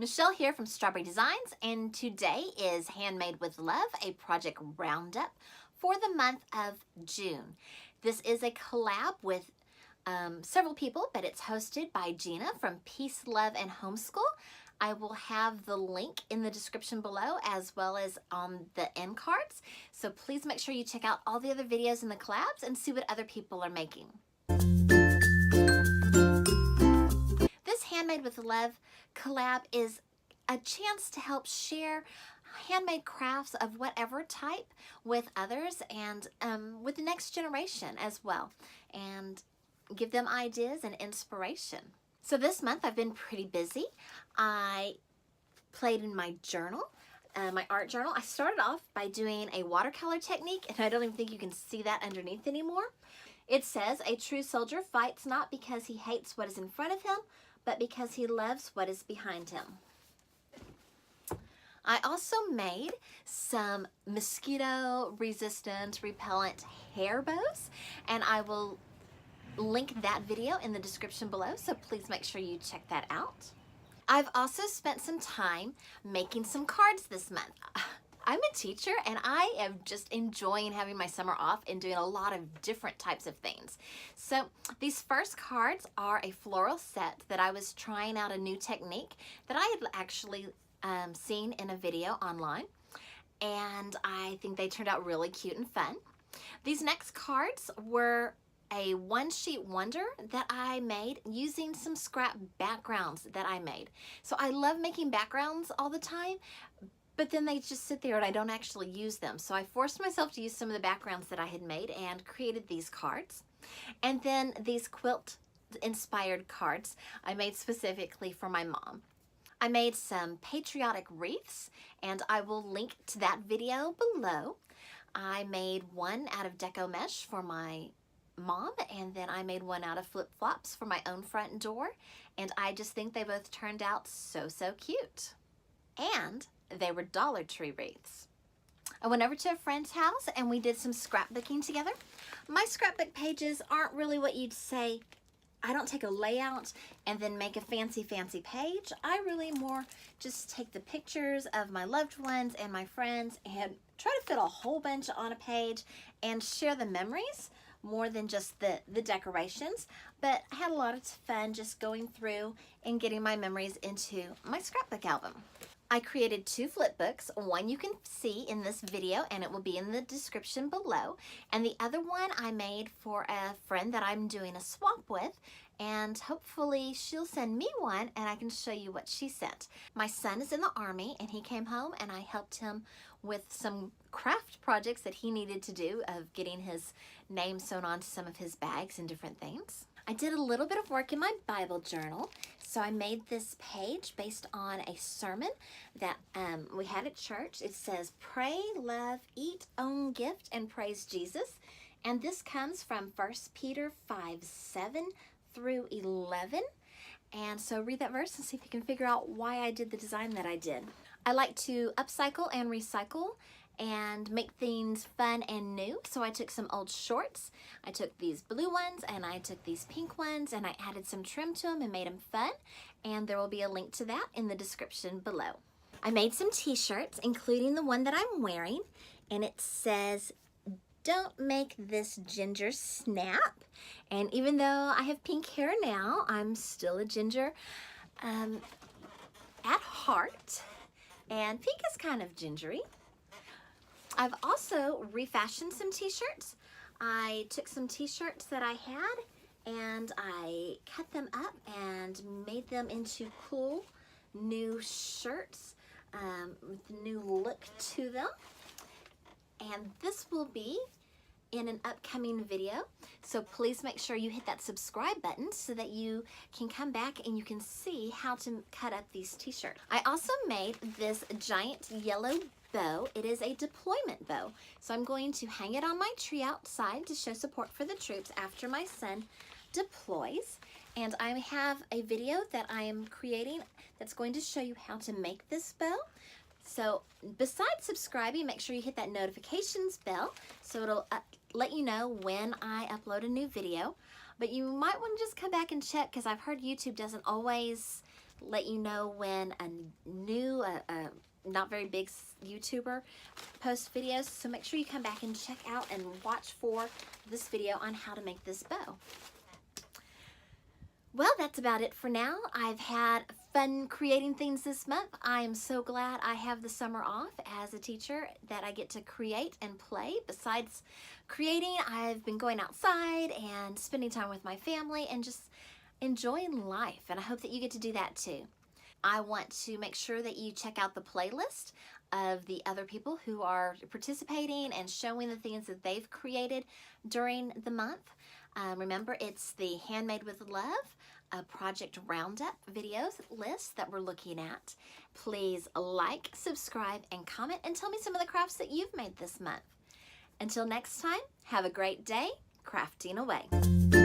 Michelle here from Straw-Bearie Designs, and today is Handmade with Love, a project roundup for the month of June. This is a collab with several people, but it's hosted by Gina from Peace, Love, and Homeschool. I will have the link in the description below as well as on the end cards. So please make sure you check out all the other videos in the collabs and see what other people are making. This Handmade with Love collab is a chance to help share handmade crafts of whatever type with others and with the next generation as well, and give them ideas and inspiration. So this month I've been pretty busy. I played in my journal, my art journal. I started off by doing a watercolor technique, and I don't even think you can see that underneath anymore. It says, "A true soldier fights not because he hates what is in front of him, but because he loves what is behind him." I also made some mosquito resistant repellent hair bows, and I will link that video in the description below, so please make sure you check that out. I've also spent some time making some cards this month. I'm a teacher and I am just enjoying having my summer off and doing a lot of different types of things. So these first cards are a floral set that I was trying out a new technique that I had actually seen in a video online, and I think they turned out really cute and fun. These next cards were a one-sheet wonder that I made using some scrap backgrounds that I made. So I love making backgrounds all the time, but then they just sit there and I don't actually use them. So I forced myself to use some of the backgrounds that I had made and created these cards. And then these quilt inspired cards I made specifically for my mom. I made some patriotic wreaths, and I will link to that video below. I made one out of deco mesh for my mom, and then I made one out of flip-flops for my own front door, and I just think they both turned out so cute. And they were Dollar Tree wreaths. I went over to a friend's house and we did some scrapbooking together. My scrapbook pages aren't really what you'd say. I don't take a layout and then make a fancy page. I really more just take the pictures of my loved ones and my friends and try to fit a whole bunch on a page and share the memories more than just the decorations. But I had a lot of fun just going through and getting my memories into my scrapbook album. I created two flip books. One you can see in this video and it will be in the description below. And the other one I made for a friend that I'm doing a swap with, and hopefully she'll send me one and I can show you what she sent. My son is in the Army and he came home and I helped him with some craft projects that he needed to do of getting his name sewn onto some of his bags and different things. I did a little bit of work in my Bible journal. So I made this page based on a sermon that we had at church. It says, "Pray, love, eat, own gift, and praise Jesus." And this comes from 1 Peter 5:7 through 11. And so read that verse and see if you can figure out why I did the design that I did. I like to upcycle and recycle and make things fun and new. So I took some old shorts, I took these blue ones and I took these pink ones and I added some trim to them and made them fun, and there will be a link to that in the description below. I made some t-shirts, including the one that I'm wearing, and it says, "Don't make this ginger snap." And even though I have pink hair now, I'm still a ginger at heart, and pink is kind of gingery. I've also refashioned some t-shirts. I took some t-shirts that I had and I cut them up and made them into cool new shirts with a new look to them. And this will be in an upcoming video. So please make sure you hit that subscribe button so that you can come back and you can see how to cut up these t-shirts. I also made this giant yellow bow. It is a deployment bow. So I'm going to hang it on my tree outside to show support for the troops after my son deploys. And I have a video that I am creating that's going to show you how to make this bow. So besides subscribing, make sure you hit that notifications bell so it'll let you know when I upload a new video. But you might want to just come back and check, because I've heard YouTube doesn't always let you know when a new, not very big YouTuber posts videos. So make sure you come back and check out and watch for this video on how to make this bow. Well, that's about it for now. I've had fun creating things this month. I am so glad I have the summer off as a teacher, that I get to create and play. Besides creating, I've been going outside and spending time with my family and just enjoying life. And I hope that you get to do that too. I want to make sure that you check out the playlist of the other people who are participating and showing the things that they've created during the month. Remember, it's the Handmade with Love, a project roundup videos list that we're looking at. Please like, subscribe, and comment, and tell me some of the crafts that you've made this month. Until next time, have a great day, crafting away.